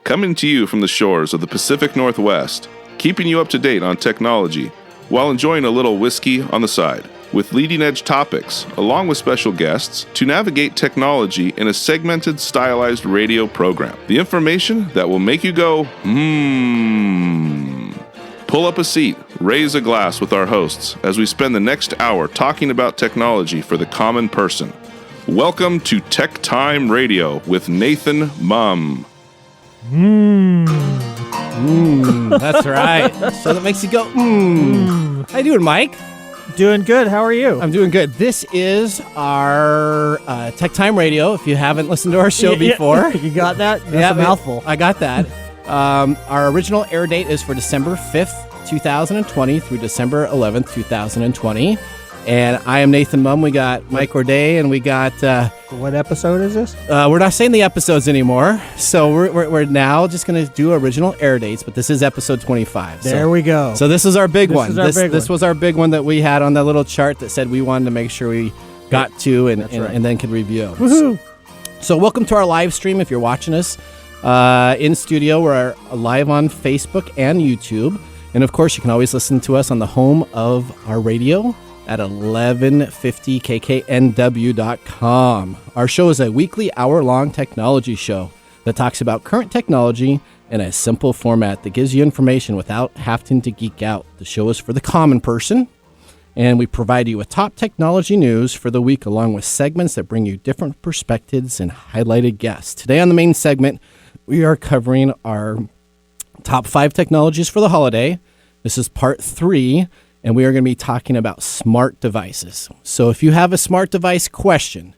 coming to you from the shores of the Pacific Northwest, keeping you up to date on technology while enjoying a little whiskey on the side, with leading-edge topics, along with special guests, to navigate technology in a segmented, stylized radio program. The information that will make you go, Pull up a seat, raise a glass with our hosts as we spend the next hour talking about technology for the common person. Welcome to Tech Time Radio with Nathan Mum. That's right. So that makes you go, How you doing, Mike? Doing good. How are you? I'm doing good. This is our Tech Time Radio. If you haven't listened to our show before. You got that? That's a mouthful. I got that. Our original air date is for December 5th, 2020 through December 11th, 2020. And I am Nathan Mum. We got Mike Orday, and we got... what episode is this? We're not saying the episodes anymore, so we're now just going to do original air dates, but this is episode 25. There we go. So this is our big one. This was our big one that we had on that little chart that said we wanted to make sure we got to and then could review. Woohoo! So welcome to our live stream if you're watching us in studio. We're live on Facebook and YouTube. And of course, you can always listen to us on the home of our radio at 1150kknw.com. Our show is a weekly hour-long technology show that talks about current technology in a simple format that gives you information without having to geek out. The show is for the common person, and we provide you with top technology news for the week along with segments that bring you different perspectives and highlighted guests. Today on the main segment, we are covering our top 5 technologies for the holiday. This is part 3. And we are going to be talking about smart devices. So if you have a smart device question,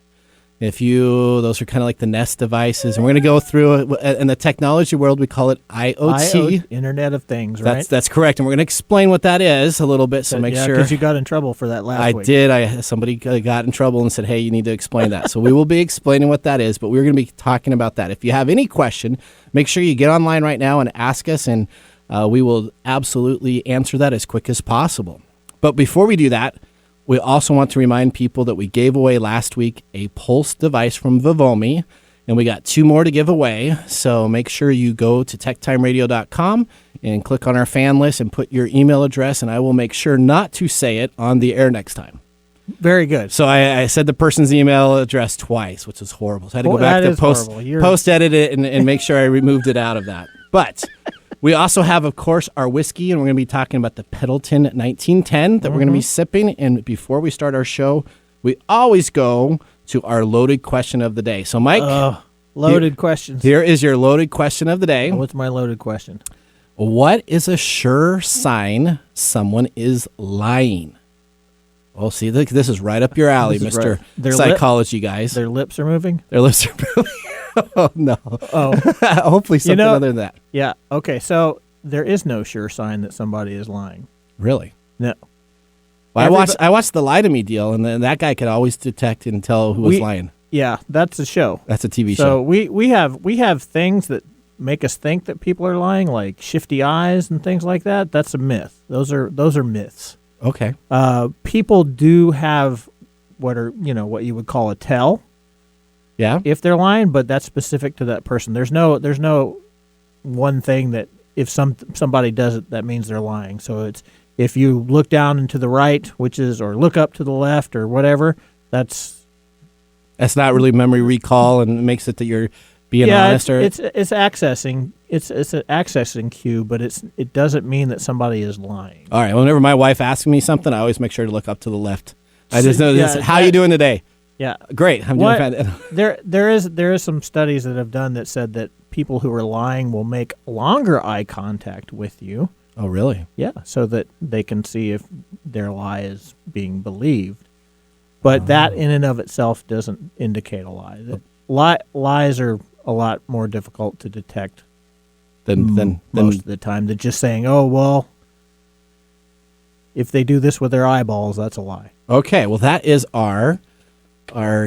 those are kind of like the Nest devices, and we're going to go through it. In the technology world, we call it IoT. Internet of Things, right? That's correct. And we're going to explain what that is a little bit, so make sure. Because you got in trouble for that last week. I did. Somebody got in trouble and said, hey, you need to explain that. So we will be explaining what that is, but we're going to be talking about that. If you have any question, make sure you get online right now and ask us, and we will absolutely answer that as quick as possible. But before we do that, we also want to remind people that we gave away last week a Pulse device from Vivomi, and we got 2 more to give away. So make sure you go to techtimeradio.com and click on our fan list and put your email address, and I will make sure not to say it on the air next time. Very good. So I said the person's email address twice, which is horrible. So I had to go back to post-edit it and make sure I removed it out of that. But... we also have, of course, our whiskey, and we're going to be talking about the Pendleton 1910 that we're going to be sipping. And before we start our show, we always go to our loaded question of the day. So, Mike. Loaded questions. Here is your loaded question of the day. What's my loaded question? What is a sure sign someone is lying? Well, see, this is right up your alley, Mr. Psychology guys. Their lips are moving? Their lips are moving. Oh, no. Oh. Hopefully something other than that. Yeah. Okay, so there is no sure sign that somebody is lying. Really? No. Well, I watched the Lie to Me deal, and then that guy could always detect and tell who was lying. Yeah, that's a show. That's a TV show. So we have things that make us think that people are lying, like shifty eyes and things like that. That's a myth. Those are myths. Okay. People do have what you would call a tell. Yeah. If they're lying, but that's specific to that person. There's no one thing that if somebody does it, that means they're lying. So it's if you look down and to the right, or look up to the left or whatever, that's not really memory recall and makes it that you're being honest. It's accessing. It's an accessing cue, but it doesn't mean that somebody is lying. All right. Whenever my wife asks me something, I always make sure to look up to the left. I just know this. How are you doing today? Yeah, great. I'm doing fantastic. There is some studies that have done that said that people who are lying will make longer eye contact with you. Oh, really? Yeah, so that they can see if their lie is being believed. But that in and of itself doesn't indicate a lie. Lies are a lot more difficult to detect than most of the time. They're just saying, "Oh, well, if they do this with their eyeballs, that's a lie." Okay, well, that is our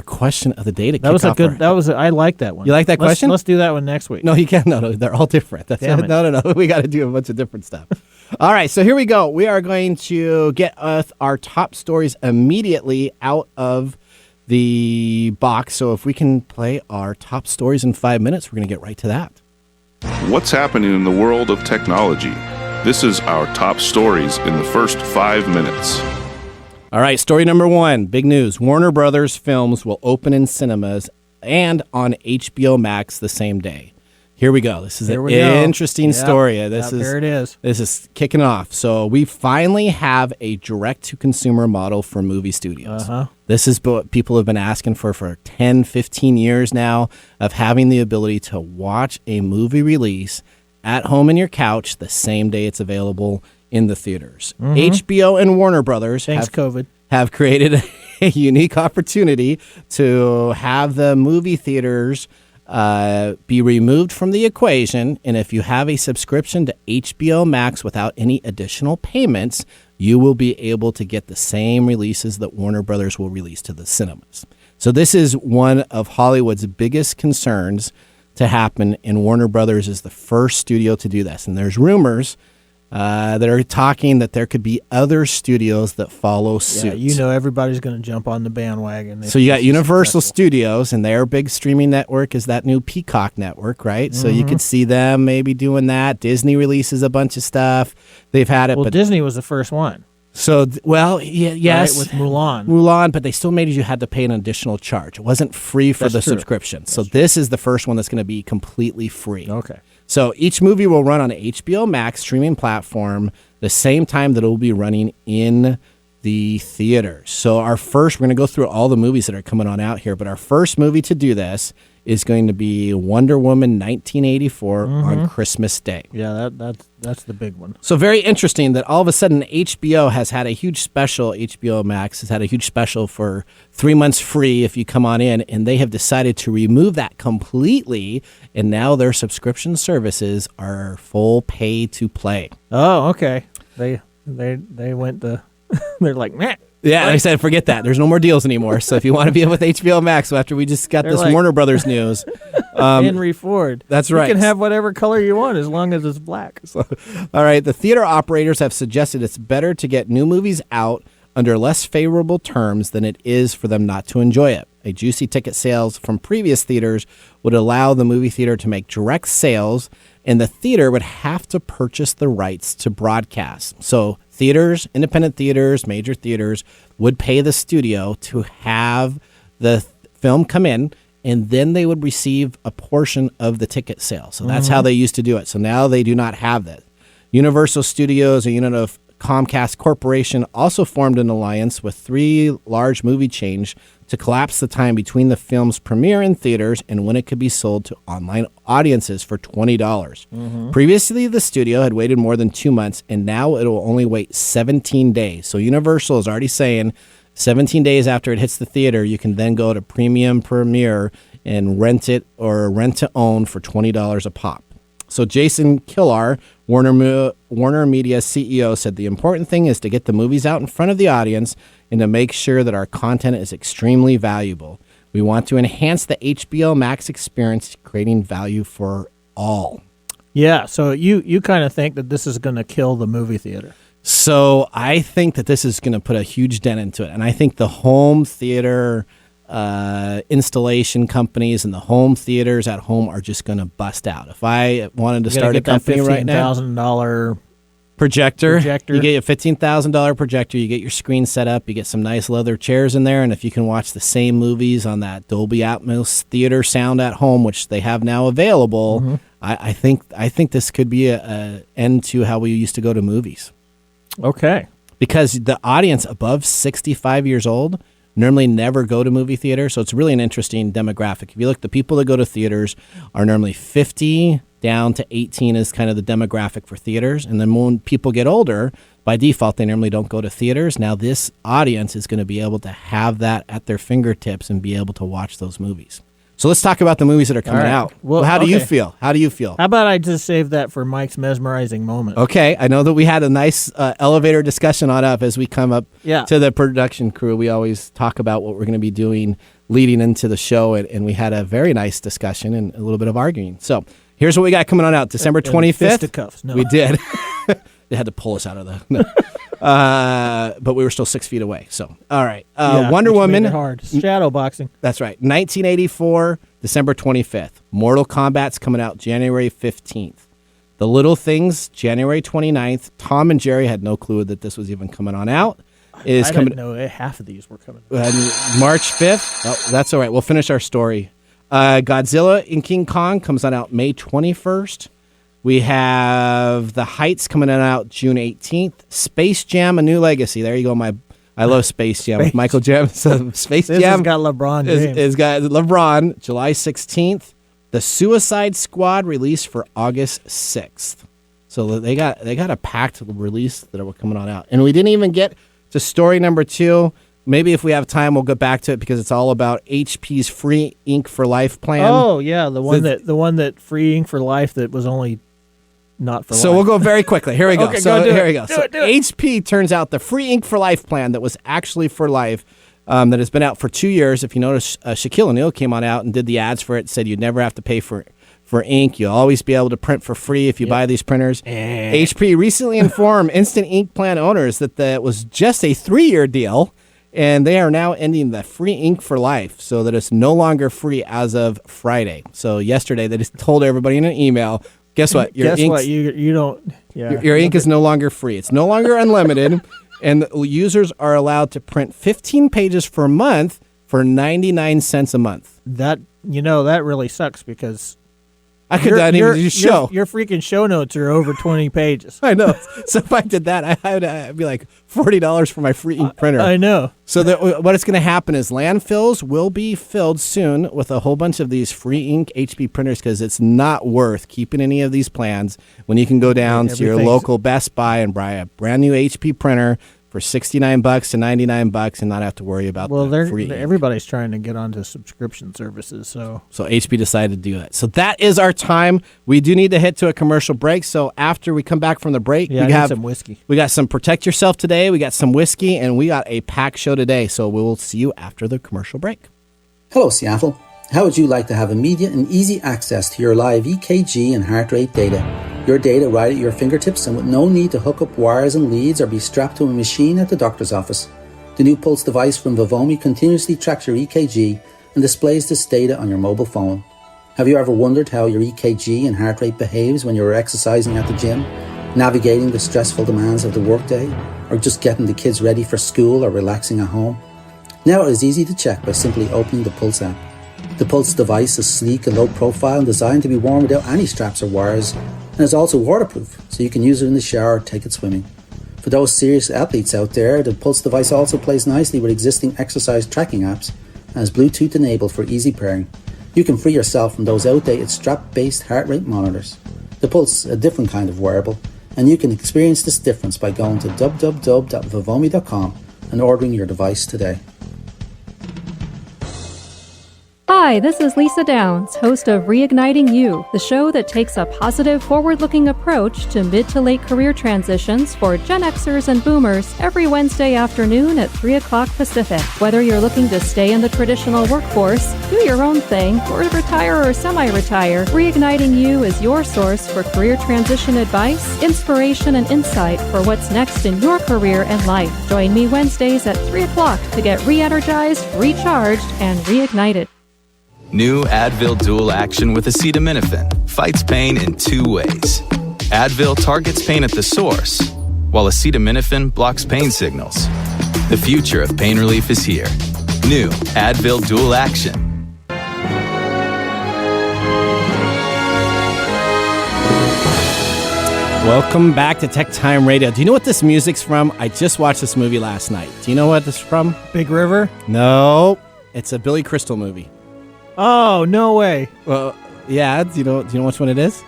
question of the day to kick off. I like that one. You like that question? Let's do that one next week. No, you can't. No, they're all different. No. We got to do a bunch of different stuff. All right, so here we go. We are going to get our top stories immediately out of the box. So if we can play our top stories in 5 minutes, we're going to get right to that. what's happening in the world of technology. This is our top stories in the first 5 minutes. All right, story number 1, big news. Warner Brothers films will open in cinemas and on HBO Max the same day. Here we go. This is an interesting story. There it is. This is kicking off. So we finally have a direct-to-consumer model for movie studios. This is what people have been asking for 10, 15 years now, of having the ability to watch a movie release at home in your couch the same day it's available in the theaters. HBO and Warner Brothers have created a unique opportunity to have the movie theaters be removed from the equation, and if you have a subscription to HBO Max without any additional payments, you will be able to get the same releases that Warner Brothers will release to the cinemas. So this is one of Hollywood's biggest concerns to happen, and Warner Brothers is the first studio to do this. And there's rumors that are talking that there could be other studios that follow suit. Yeah, everybody's going to jump on the bandwagon. So you got Universal Studios, and their big streaming network is that new Peacock network, right? So you could see them maybe doing that. Disney releases a bunch of stuff. They've had it. Well, Disney was the first one. So, yes. Right, with Mulan. Mulan, but they still made you had to pay an additional charge. It wasn't free for the subscription. So this is the first one that's going to be completely free. Okay. So each movie will run on HBO Max streaming platform the same time that it will be running in the theaters. So we're going to go through all the movies that are coming on out here, but our first movie to do this is going to be Wonder Woman 1984 on Christmas Day. Yeah, that's the big one. So very interesting that all of a sudden HBO has had a huge special. HBO Max has had a huge special for 3 months free if you come on in, and they have decided to remove that completely, and now their subscription services are full pay to play. Oh, okay. They went to they're like, meh. Yeah, they said forget that. There's no more deals anymore. So if you want to be with HBO Max after we just got this Warner Brothers news, Henry Ford. That's right. You can have whatever color you want as long as it's black. So, all right. The theater operators have suggested it's better to get new movies out under less favorable terms than it is for them not to enjoy it. A juicy ticket sales from previous theaters would allow the movie theater to make direct sales, and the theater would have to purchase the rights to broadcast. So theaters, independent theaters, major theaters would pay the studio to have the film come in, and then they would receive a portion of the ticket sale. So that's how they used to do it. So now they do not have that. Universal Studios, a unit of Comcast Corporation, also formed an alliance with 3 large movie chains to collapse the time between the film's premiere in theaters and when it could be sold to online audiences for $20. Previously, the studio had waited more than 2 months, and now it will only wait 17 days. So Universal is already saying 17 days after it hits the theater, you can then go to Premium Premiere and rent it or rent to own for $20 a pop. So Jason Killar, Warner Media CEO, said the important thing is to get the movies out in front of the audience and to make sure that our content is extremely valuable. We want to enhance the HBO Max experience, creating value for all. Yeah, so you kind of think that this is going to kill the movie theater. So I think that this is going to put a huge dent into it. And I think the home theater installation companies and the home theaters at home are just going to bust out. If I wanted to start a company right now, $15,000 projector. You get a $15,000 projector. You get your screen set up. You get some nice leather chairs in there, and if you can watch the same movies on that Dolby Atmos theater sound at home, which they have now available, I think this could be a end to how we used to go to movies. Okay, because the audience above 65 years old normally never go to movie theaters, so it's really an interesting demographic. If you look, the people that go to theaters are normally 50 down to 18 is kind of the demographic for theaters, and then when people get older, by default, they normally don't go to theaters. Now this audience is going to be able to have that at their fingertips and be able to watch those movies. So let's talk about the movies that are coming out. Well, how do you feel? How do you feel? How about I just save that for Mike's mesmerizing moment? Okay. I know that we had a nice elevator discussion on up as we come up to the production crew. We always talk about what we're going to be doing leading into the show, and we had a very nice discussion and a little bit of arguing. So here's what we got coming on out. December 25th. Fisticuffs. No. We did. They had to pull us out of the... No. But we were still 6 feet away. So, all right. Yeah, Wonder which made Woman. it hard. Shadow boxing. That's right. 1984, December 25th. Mortal Kombat's coming out January 15th. The Little Things, January 29th. Tom and Jerry had no clue that this was even coming on out. I Coming didn't know half of these were coming. March 5th. Oh, that's all right. We'll finish our story. Godzilla and King Kong comes on out May 21st. We have The Heights coming on out June 18th. Space Jam: A New Legacy. There you go. I love Space Jam. Space. Michael Jam. So Space This Jam has got LeBron James. is got LeBron July 16th. The Suicide Squad released for August 6th. So they got a packed release that are coming on out. And we didn't even get to story number 2. Maybe if we have time, we'll go back to it because it's all about HP's free ink for life plan. Oh yeah, the one that free ink for life that was only not for life. So we'll go very quickly. Here we go. Okay, so go do here it. we go. Do So it, do it. HP turns out the free ink for life plan that was actually for life, that has been out for 2 years. If you notice, Shaquille O'Neal came on out and did the ads for it. Said you'd never have to pay for ink. You'll always be able to print for free if you buy these printers. HP recently informed Instant Ink plan owners that was just a 3-year deal, and they are now ending the free ink for life, so that it's no longer free as of Friday. So yesterday they just told everybody in an email, guess what? Guess what? You don't. Yeah. Your ink is no longer free. It's no longer unlimited, and the users are allowed to print 15 pages per month for 99 cents a month. That that really sucks because I could not even do show. Your freaking show notes are over 20 pages. I know. So if I did that, I'd be like $40 for my free ink printer. I know. So what is going to happen is landfills will be filled soon with a whole bunch of these free ink HP printers because it's not worth keeping any of these plans when you can go down to your local Best Buy and buy a brand new HP printer for $69 to $99 and not have to worry about the free ink. Everybody's trying to get onto subscription services, so HP decided to do that. So that is our time. We do need to hit to a commercial break. So after we come back from the break, I we need have some whiskey. We got some Protect Yourself today. We got some whiskey, and we got a packed show today. So we will see you after the commercial break. Hello, Seattle. How would you like to have immediate and easy access to your live EKG and heart rate data? Your data right at your fingertips and with no need to hook up wires and leads or be strapped to a machine at the doctor's office. The new Pulse device from Vivomi continuously tracks your EKG and displays this data on your mobile phone. Have you ever wondered how your EKG and heart rate behaves when you're exercising at the gym, navigating the stressful demands of the workday, or just getting the kids ready for school or relaxing at home? Now it is easy to check by simply opening the Pulse app. The Pulse device is sleek and low profile and designed to be worn without any straps or wires, and is also waterproof, so you can use it in the shower or take it swimming. For those serious athletes out there, the Pulse device also plays nicely with existing exercise tracking apps and is Bluetooth enabled for easy pairing. You can free yourself from those outdated strap-based heart rate monitors. The Pulse is a different kind of wearable, and you can experience this difference by going to www.vivomi.com and ordering your device today. Hi, this is Lisa Downs, host of Reigniting You, the show that takes a positive, forward-looking approach to mid to late career transitions for Gen Xers and Boomers every Wednesday afternoon at 3 o'clock Pacific. Whether you're looking to stay in the traditional workforce, do your own thing, or retire or semi-retire, Reigniting You is your source for career transition advice, inspiration, and insight for what's next in your career and life. Join me Wednesdays at 3 o'clock to get re-energized, recharged, and reignited. New Advil Dual Action with acetaminophen fights pain in 2 ways. Advil targets pain at the source, while acetaminophen blocks pain signals. The future of pain relief is here. New Advil Dual Action. Welcome back to Tech Time Radio. Do you know what this music's from? I just watched this movie last night. Do you know what this is from? Big River. No, it's a Billy Crystal movie. Oh no way. Well, yeah. Do you know which one it is?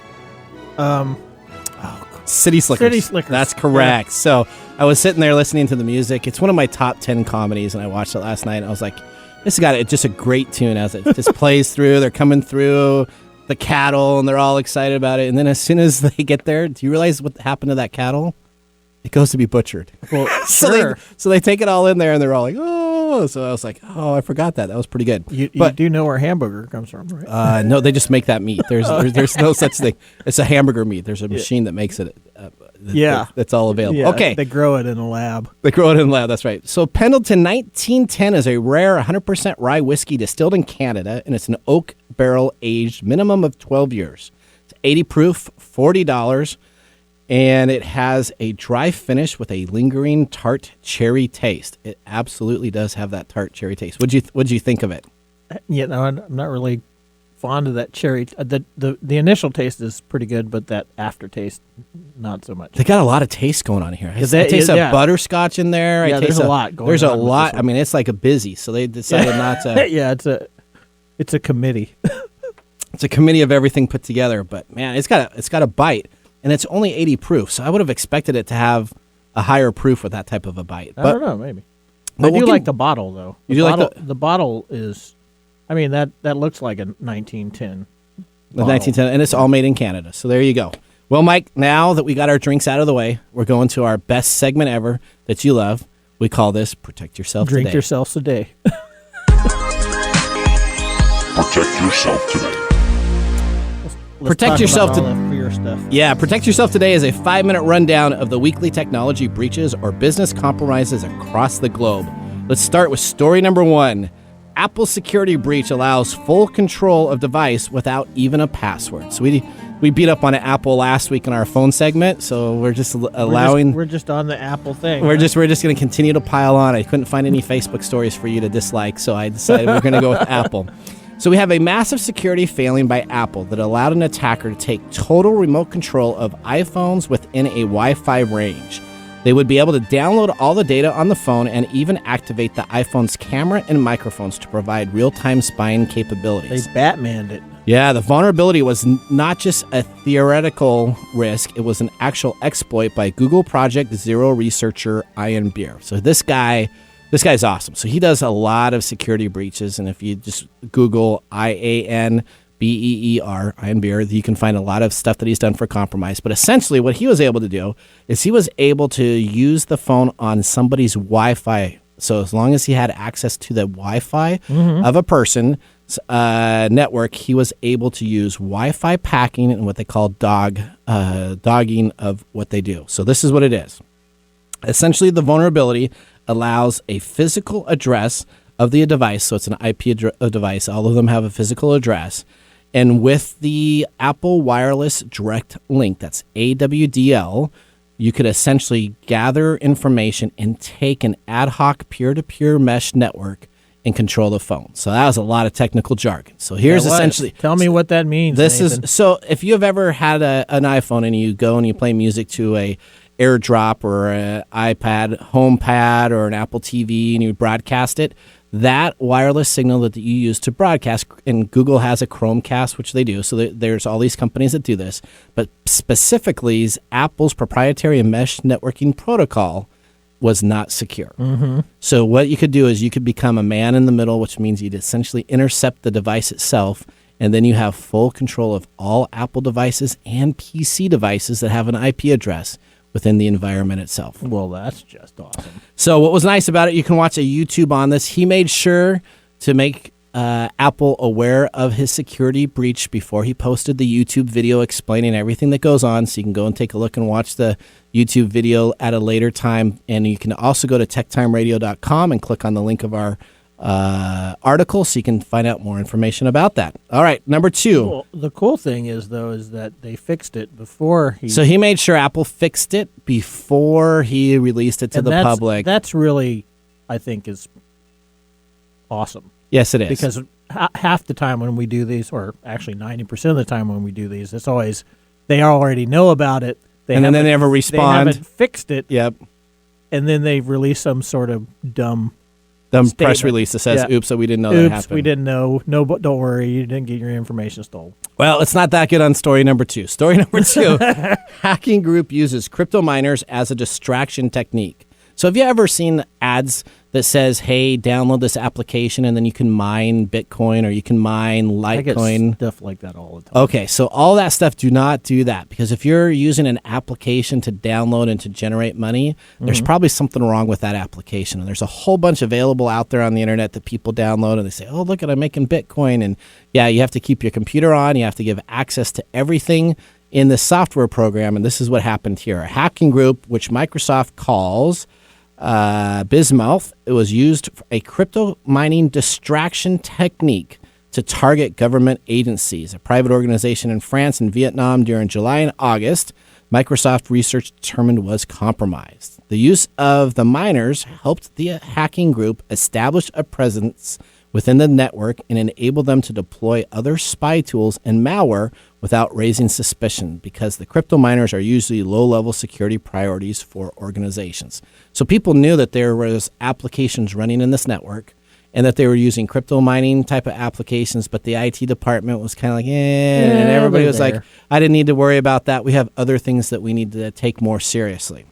City Slickers. City Slickers. That's correct. Yeah. So I was sitting there listening to the music. It's one of my top 10 comedies, and I watched it last night. And I was like, this has got just a great tune as it just plays through. They're coming through the cattle, and they're all excited about it. And then as soon as they get there, do you realize what happened to that cattle? It goes to be butchered. Well, so they take it all in there, and they're all like, oh. So I was like, oh, I forgot that. That was pretty good. You do know where hamburger comes from, right? No, they just make that meat. There's no such thing. It's a hamburger meat. There's a machine that makes it. that's all available. Yeah, Okay. they grow it in a lab. They grow it in the lab, that's right. So Pendleton 1910 is a rare 100% rye whiskey distilled in Canada, and it's an oak barrel aged minimum of 12 years. It's 80 proof, $40, and it has a dry finish with a lingering tart cherry taste. It absolutely does have that tart cherry taste. What'd you think of it? Yeah, no, I'm not really fond of that cherry. The initial taste is pretty good, but that aftertaste, not so much. They got a lot of taste going on here. I that- taste yeah. a butterscotch in there. Yeah, I there's taste a lot going There's a on with lot. this one. I mean, it's like a busy, so they decided not to. Yeah, it's a committee. It's a committee of everything put together. But man, it's got a bite, and it's only 80 proof. So I would have expected it to have a higher proof with that type of a bite. I But don't know, maybe. but I we'll do get- like the bottle though. You do like the bottle is, I mean that looks like a 1910. the 1910, and it's all made in Canada. So there you go. Well, Mike, now that we got our drinks out of the way, we're going to our best segment ever that you love. We call this "Protect Yourself Drink Today." yourselves today. Protect yourself today. Let's Protect talk yourself about to- all the fear stuff. Yeah, Protect Yourself Today is a 5-minute rundown of the weekly technology breaches or business compromises across the globe. Let's start with story number 1. Apple's security breach allows full control of device without even a password. So we beat up on Apple last week in our phone segment, so we're just allowing We're just on the Apple thing. we're just going to continue to pile on. I couldn't find any Facebook stories for you to dislike, so I decided we're going to go with Apple. So we have a massive security failing by Apple that allowed an attacker to take total remote control of iPhones within a Wi-Fi range. They would be able to download all the data on the phone and even activate the iPhone's camera and microphones to provide real-time spying They capabilities. Batmaned it. Yeah, the vulnerability was not just a theoretical risk, it was an actual exploit by Google Project Zero researcher Ian Beer. So this guy's awesome. So he does a lot of security breaches, and if you just Google IAN Beer, Ian Beer, you can find a lot of stuff that he's done for compromise. But essentially what he was able to do is he was able to use the phone on somebody's Wi-Fi. So as long as he had access to the Wi-Fi of a person's network, he was able to use Wi-Fi packing and what they call dogging of what they do. So this is what it is. Essentially, the vulnerability allows a physical address of the device. So it's an IP device. All of them have a physical address. And with the Apple Wireless Direct Link, that's AWDL, you could essentially gather information and take an ad hoc peer-to-peer mesh network and control the phone. So that was a lot of technical jargon. So here's That was. essentially... Tell me what that means. This Nathan. is so. If you have ever had an iPhone and you go and you play music to a AirDrop or an iPad HomePad or an Apple TV and you broadcast it, that wireless signal that you use to broadcast, and Google has a Chromecast, which they do. So there's all these companies that do this, but specifically, Apple's proprietary mesh networking protocol was not secure. So what you could do is you could become a man in the middle, which means you'd essentially intercept the device itself, and then you have full control of all Apple devices and PC devices that have an IP address within the environment itself. Well, that's just awesome. So what was nice about it, you can watch a YouTube on this. He made sure to make Apple aware of his security breach before he posted the YouTube video explaining everything that goes on. So you can go and take a look and watch the YouTube video at a later time. And you can also go to techtimeradio.com and click on the link of our article so you can find out more information about that. All right, number 2. Well, the cool thing is that they fixed it before he. So he made sure Apple fixed it before he released it to and the that's- public. That's really, I think, is awesome. Yes, it is. Because half the time when we do these, or actually 90% of the time when we do these, it's always they already know about it. And then they haven't- never respond. They haven't fixed it, Yep. and then they release some sort of dumb. The press Statement. release that says, Yeah. oops, so we didn't know that Oops, happened. we didn't know. No, but don't worry, you didn't get your information stolen. Well, it's not that good on story number 2. Story number 2, hacking group uses crypto miners as a distraction technique. So have you ever seen ads that says, hey, download this application and then you can mine Bitcoin or you can mine I get Litecoin? stuff like that all the time. Okay, so all that stuff, do not do that, because if you're using an application to download and to generate money, there's probably something wrong with that application. And there's a whole bunch available out there on the internet that people download and they say, oh, look at, I'm making Bitcoin. And yeah, you have to keep your computer on. You have to give access to everything. in the software program, and this is what happened here. A hacking group, which Microsoft calls Bismuth, it was used for a crypto mining distraction technique to target government agencies. A private organization in France and Vietnam during July and August, Microsoft research determined was compromised. The use of the miners helped the hacking group establish a presence within the network and enable them to deploy other spy tools and malware without raising suspicion, because the crypto miners are usually low-level security priorities for organizations. So people knew that there was applications running in this network and that they were using crypto mining type of applications, but the IT department was kind of like, and everybody was like, I didn't need to worry about that. We have other things that we need to take more seriously.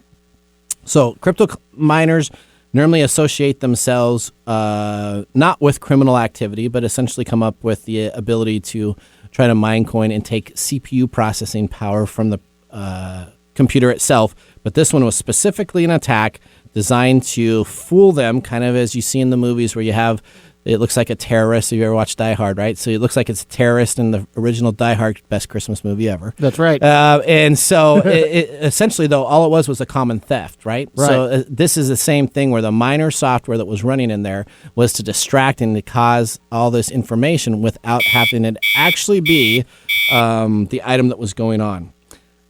So crypto miners normally associate themselves not with criminal activity, but essentially come up with the ability to try to mine coin and take CPU processing power from the computer itself. But this one was specifically an attack designed to fool them, kind of as you see in the movies where you have, it looks like a terrorist. If you ever watched Die Hard, right? So it looks like it's a terrorist in the original Die Hard, best Christmas movie ever. That's right. And so essentially, though, all it was a common theft, right? So this is the same thing where the miner software that was running in there was to distract and to cause all this information without having it actually be the item that was going on.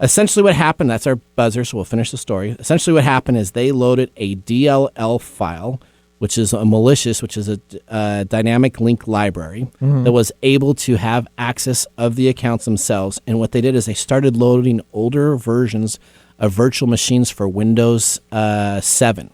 Essentially what happened, that's our buzzer, so we'll finish the story. Essentially what happened is they loaded a DLL file, which is a malicious, which is a dynamic link library that was able to have access of the accounts themselves. And what they did is they started loading older versions of virtual machines for Windows 7.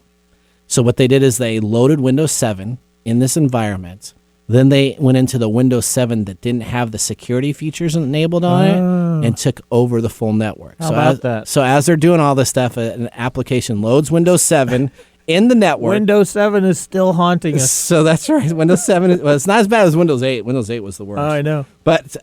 So what they did is they loaded Windows 7 in this environment. Then they went into the Windows 7 that didn't have the security features enabled on it and took over the full network. How about that? So as they're doing all this stuff, an application loads Windows 7 in the network. Windows 7 is still haunting us. So that's right. Windows 7, well, it's not as bad as Windows 8. Windows 8 was the worst. Oh, I know. But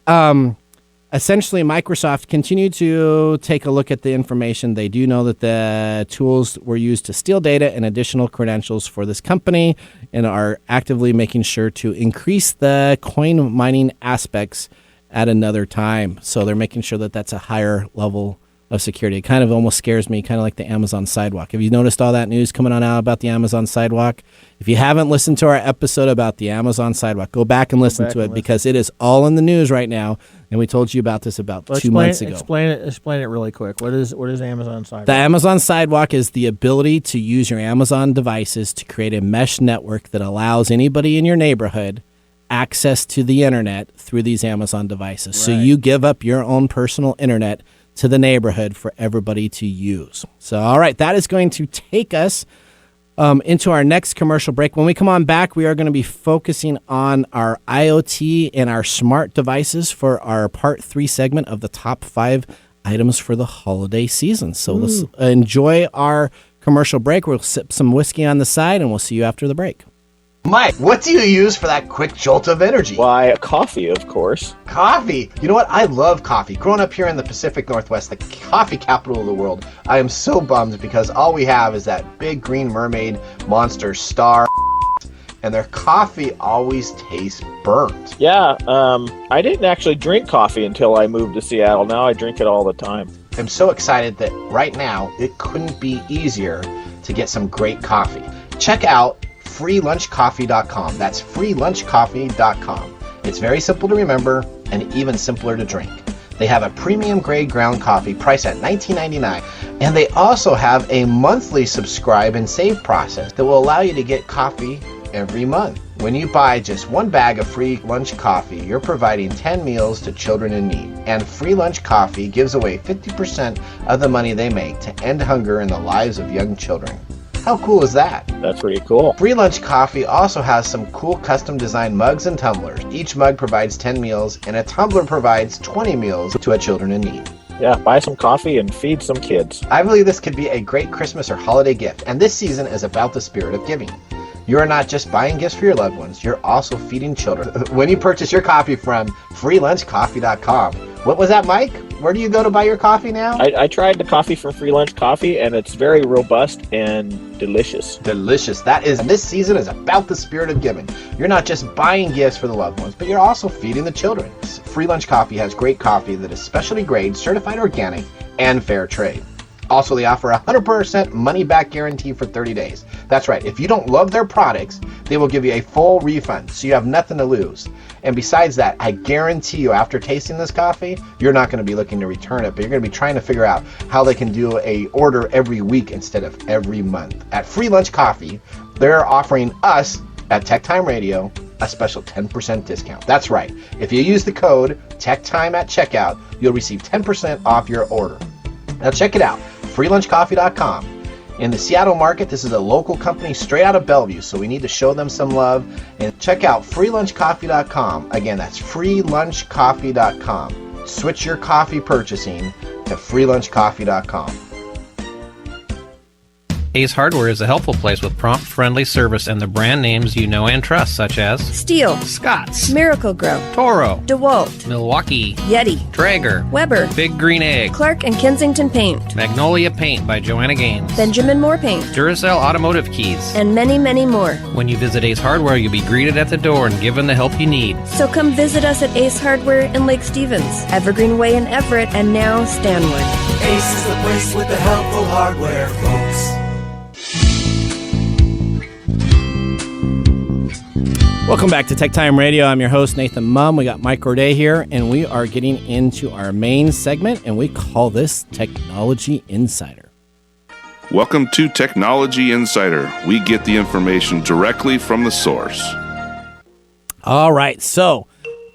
essentially, Microsoft continued to take a look at the information. They do know that the tools were used to steal data and additional credentials for this company and are actively making sure to increase the coin mining aspects at another time. So they're making sure that that's a higher level of security. It kind of almost scares me, kind of like the Amazon Sidewalk. Have you noticed all that news coming on out about the Amazon Sidewalk? If you haven't listened to our episode about the Amazon Sidewalk, go back and listen to it because it is all in the news right now. And we told you about this about 2 months ago. Explain it really quick. What is Amazon Sidewalk? The Amazon Sidewalk is the ability to use your Amazon devices to create a mesh network that allows anybody in your neighborhood access to the internet through these Amazon devices. Right. So you give up your own personal internet to the neighborhood for everybody to use. So, all right, that is going to take us into our next commercial break. When we come on back, we are going to be focusing on our IoT and our smart devices for our part 3 segment of the top 5 items for the holiday season. So let's enjoy our commercial break. We'll sip some whiskey on the side, and we'll see you after the break. Mike, what do you use for that quick jolt of energy? Why, coffee, of course. Coffee? You know what? I love coffee. Growing up here in the Pacific Northwest, the coffee capital of the world, I am so bummed because all we have is that big green mermaid monster star, and their coffee always tastes burnt. Yeah, I didn't actually drink coffee until I moved to Seattle. Now I drink it all the time. I'm so excited that right now it couldn't be easier to get some great coffee. Check out freelunchcoffee.com. That's freelunchcoffee.com. It's very simple to remember and even simpler to drink. They have a premium grade ground coffee priced at $19.99, and they also have a monthly subscribe and save process that will allow you to get coffee every month. When you buy just one bag of Free Lunch Coffee, you're providing 10 meals to children in need. And Free Lunch Coffee gives away 50% of the money they make to end hunger in the lives of young children. How cool is that? That's pretty cool. Free Lunch Coffee also has some cool custom designed mugs and tumblers. Each mug provides 10 meals, and a tumbler provides 20 meals to a children in need. Yeah, buy some coffee and feed some kids. I believe this could be a great Christmas or holiday gift, and this season is about the spirit of giving. You are not just buying gifts for your loved ones, you're also feeding children. When you purchase your coffee from freelunchcoffee.com, What was that, Mike? Where do you go to buy your coffee now? I tried the coffee from Free Lunch Coffee, and it's very robust and delicious. Delicious. This season is about the spirit of giving. You're not just buying gifts for the loved ones, but you're also feeding the children. Free Lunch Coffee has great coffee that is specialty grade, certified organic, and fair trade. Also, they offer a 100% money-back guarantee for 30 days. That's right. If you don't love their products, they will give you a full refund, so you have nothing to lose. And besides that, I guarantee you, after tasting this coffee, you're not going to be looking to return it, but you're going to be trying to figure out how they can do a order every week instead of every month. At Free Lunch Coffee, they're offering us at Tech Time Radio a special 10% discount. That's right. If you use the code TechTime at checkout, you'll receive 10% off your order. Now check it out, freelunchcoffee.com. In the Seattle market, this is a local company straight out of Bellevue, so we need to show them some love. And check out freelunchcoffee.com. Again, that's freelunchcoffee.com. Switch your coffee purchasing to freelunchcoffee.com. Ace Hardware is a helpful place with prompt, friendly service and the brand names you know and trust, such as Steel, Scott's, Miracle-Gro, Toro, DeWalt, Milwaukee, Yeti, Traeger, Weber, Big Green Egg, Clark and Kensington Paint, Magnolia Paint by Joanna Gaines, Benjamin Moore Paint, Duracell Automotive Keys, and many, many more. When you visit Ace Hardware, you'll be greeted at the door and given the help you need. So come visit us at Ace Hardware in Lake Stevens, Evergreen Way in Everett, and now Stanwood. Ace is the place with the helpful hardware, folks. Welcome back to Tech Time Radio. I'm your host, Nathan Mumm. We got Mike Roday here, and we are getting into our main segment, and we call this Technology Insider. Welcome to Technology Insider. We get the information directly from the source. All right, so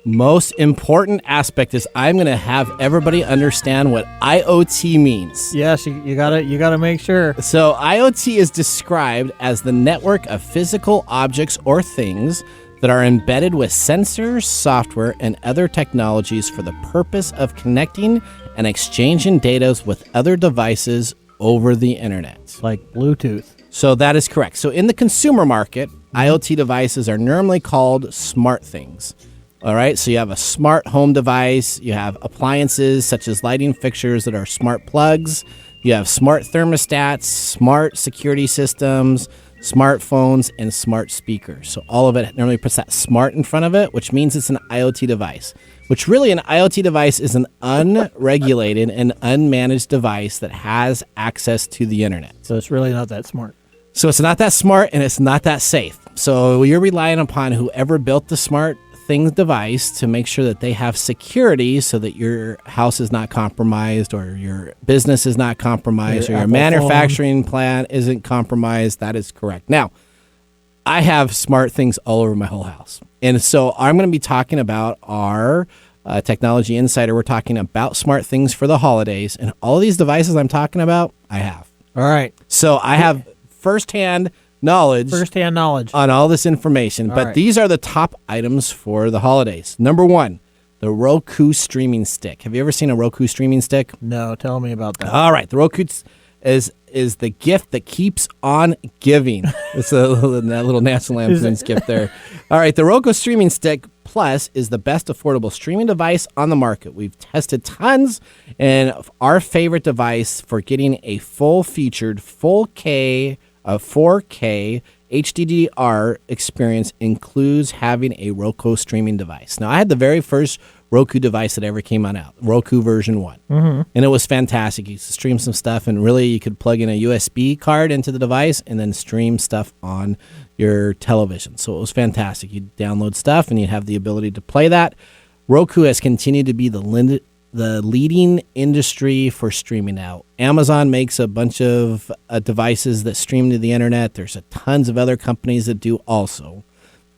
most important aspect is I'm going to have everybody understand what IoT means. Yes, you gotta make sure. So IoT is described as the network of physical objects or things that are embedded with sensors, software, and other technologies for the purpose of connecting and exchanging data with other devices over the internet. Like Bluetooth. So that is correct. So in the consumer market, IoT devices are normally called smart things. All right, so you have a smart home device, you have appliances such as lighting fixtures that are smart plugs, you have smart thermostats, smart security systems, smartphones, and smart speakers. So all of it normally puts that smart in front of it, which means it's an IoT device, which really an IoT device is an unregulated and unmanaged device that has access to the internet. So it's really not that smart. So it's not that smart and it's not that safe. So you're relying upon whoever built the smart things device to make sure that they have security so that your house is not compromised or your business is not compromised or your manufacturing plant isn't compromised. That is correct. Now, I have smart things all over my whole house. And so I'm going to be talking about our Technology Insider. We're talking about smart things for the holidays. And all of these devices I'm talking about, I have. All right. So I have firsthand knowledge on all this information, but these are the top items for the holidays. Number one, the Roku streaming stick. Have you ever seen a Roku streaming stick? No, tell me about that. All right, the Roku is the gift that keeps on giving. It's that little National Lampoon's gift there. All right, the Roku streaming stick Plus is the best affordable streaming device on the market. We've tested tons, and our favorite device for getting a full-featured, 4K HDR experience includes having a Roku streaming device. Now, I had the very first Roku device that ever came out, Roku version 1. And it was fantastic. You could stream some stuff, and really you could plug in a USB card into the device and then stream stuff on your television. So it was fantastic. You'd download stuff, and you'd have the ability to play that. Roku has continued to be the leading industry for streaming now. Amazon makes a bunch of devices that stream to the internet. There's tons of other companies that do also.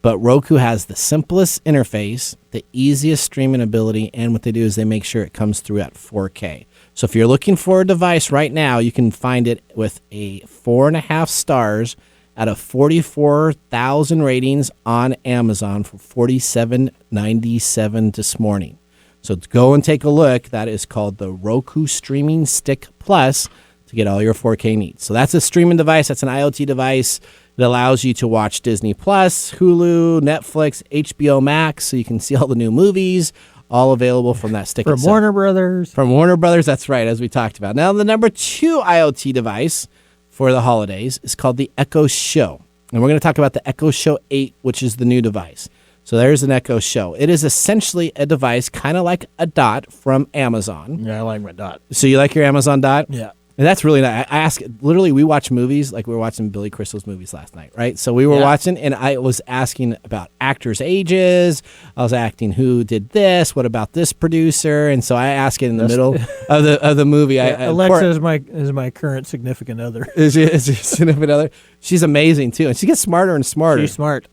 But Roku has the simplest interface, the easiest streaming ability, and what they do is they make sure it comes through at 4K. So if you're looking for a device right now, you can find it with a 4.5 stars out of 44,000 ratings on Amazon for $47.97 this morning. So go and take a look. That is called the Roku Streaming Stick Plus to get all your 4K needs. So that's a streaming device. That's an IoT device. It allows you to watch Disney Plus, Hulu, Netflix, HBO Max, so you can see all the new movies, all available from that stick From itself. Warner Brothers. From Warner Brothers, that's right, as we talked about. Now, the number 2 IoT device for the holidays is called the Echo Show. And we're going to talk about the Echo Show 8, which is the new device. So there's an Echo Show. It is essentially a device kind of like a Dot from Amazon. Yeah, I like my Dot. So you like your Amazon Dot? Yeah. And that's really nice. I ask, literally, we watch movies, like we were watching Billy Crystal's movies last night, right? So we were watching, and I was asking about actors' ages. I was asking who did this, what about this producer, and so I ask it in the middle of the movie. Alexa is my current significant other. Is your significant other? She's amazing too, and she gets smarter and smarter. She's smart.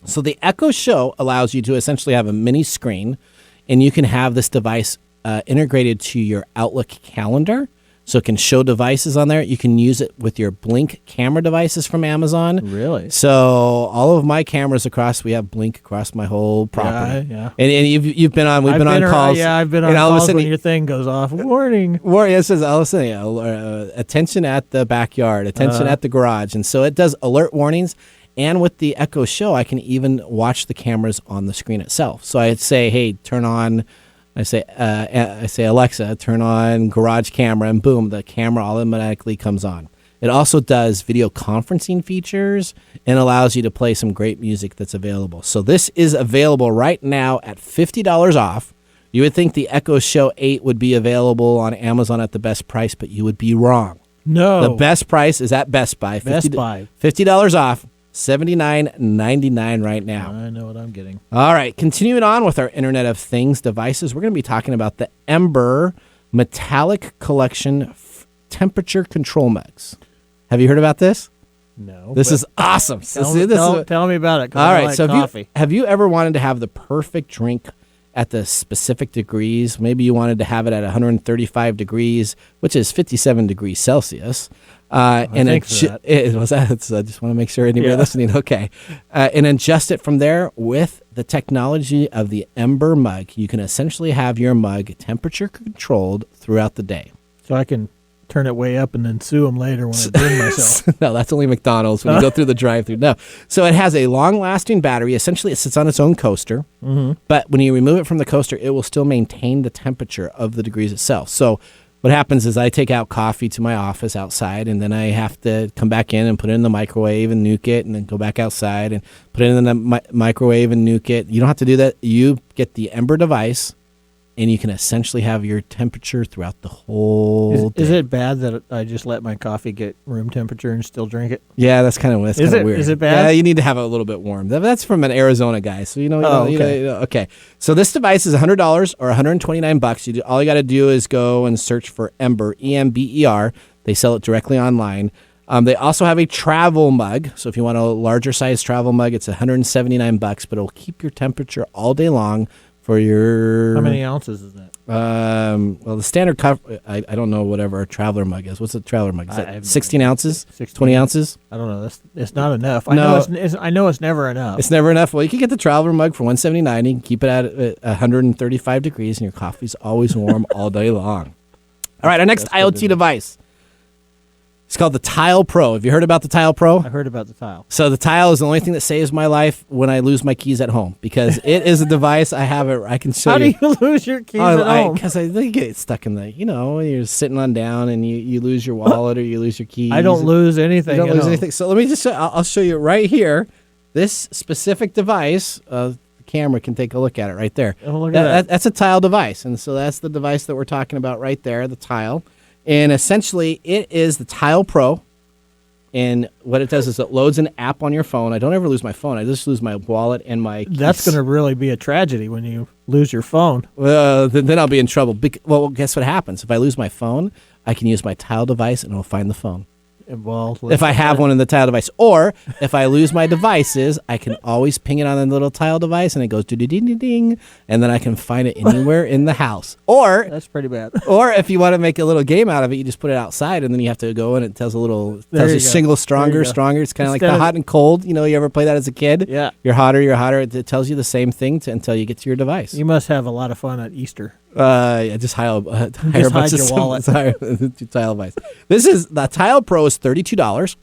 So the Echo Show allows you to essentially have a mini screen, and you can have this device integrated to your Outlook calendar. So it can show devices on there. You can use it with your Blink camera devices from Amazon. Really? So all of my cameras we have Blink across my whole property. Yeah. And you've been on, we've been on calls. Yeah, I've been on calls when your thing goes off. Warning. It says all of a sudden, attention at the backyard, attention at the garage. And so it does alert warnings. And with the Echo Show, I can even watch the cameras on the screen itself. So I'd say, hey, turn on... I say, Alexa, turn on garage camera, and boom, the camera automatically comes on. It also does video conferencing features and allows you to play some great music that's available. So this is available right now at $50 off. You would think the Echo Show 8 would be available on Amazon at the best price, but you would be wrong. No. The best price is at Best Buy. $50 off. $79.99 right now. I know what I'm getting. All right, continuing on with our Internet of Things devices, we're going to be talking about the Ember Metallic Collection temperature control mugs. Have you heard about this? No. This is awesome. Tell me about it. All right, like so coffee. have you ever wanted to have the perfect drink at the specific degrees? Maybe you wanted to have it at 135 degrees, which is 57 degrees Celsius. Thanks for that. It was that. So I just want to make sure anybody listening, okay. And adjust it from there with the technology of the Ember mug. You can essentially have your mug temperature controlled throughout the day. So I can turn it way up and then sue them later when I burn myself. No, that's only McDonald's when you go through the drive-thru. No. So it has a long-lasting battery. Essentially, it sits on its own coaster. Mm-hmm. But when you remove it from the coaster, it will still maintain the temperature of the degrees itself. So what happens is I take out coffee to my office outside, and then I have to come back in and put it in the microwave and nuke it, and then go back outside and put it in the microwave and nuke it. You don't have to do that. You get the Ember device, and you can essentially have your temperature throughout the whole day. Is it bad that I just let my coffee get room temperature and still drink it? Yeah, that's kind of weird. Is it bad? Yeah, you need to have it a little bit warm. That's from an Arizona guy, so okay. So this device is $100 or $129. All you got to do is go and search for Ember, EMBER. They sell it directly online. They also have a travel mug. So if you want a larger size travel mug, it's $179, but it'll keep your temperature all day long. For your... How many ounces is that? Well, the standard cup, I don't know whatever a traveler mug is. What's a traveler mug? Is that 16 ounces? 20 ounces? I don't know. It's not enough. I know it's never enough. It's never enough. Well, you can get the traveler mug for $179. You can keep it at 135 degrees, and your coffee's always warm all day long. All right, our next IoT device. It's called the Tile Pro. Have you heard about the Tile Pro? I heard about the Tile. So the Tile is the only thing that saves my life when I lose my keys at home, because it is a device I have it. I can show you. How do you lose your keys at home? Because I get stuck in the, you're sitting on down and you lose your wallet or you lose your keys. I don't lose anything. You don't lose anything. So let me just, I'll show you right here. This specific device, the camera can take a look at it right there. Oh, look at that. That's a Tile device. And so that's the device that we're talking about right there, the Tile. And essentially, it is the Tile Pro. And what it does is it loads an app on your phone. I don't ever lose my phone. I just lose my wallet and my keys. That's going to really be a tragedy when you lose your phone. Then I'll be in trouble. Well, guess what happens? If I lose my phone, I can use my Tile device and it'll find the phone. Well, if I have one in the Tile device, or if I lose my devices, I can always ping it on the little Tile device, and it goes ding, and then I can find it anywhere in the house. Or that's pretty bad. Or if you want to make a little game out of it, you just put it outside, and then you have to go and it tells you single stronger. It's kind of like the hot and cold. You ever play that as a kid? Yeah. You're hotter. It tells you the same thing until you get to your device. You must have a lot of fun at Easter. Just hire a bunch your wallet. Tile device. This is the Tile Pro is $32.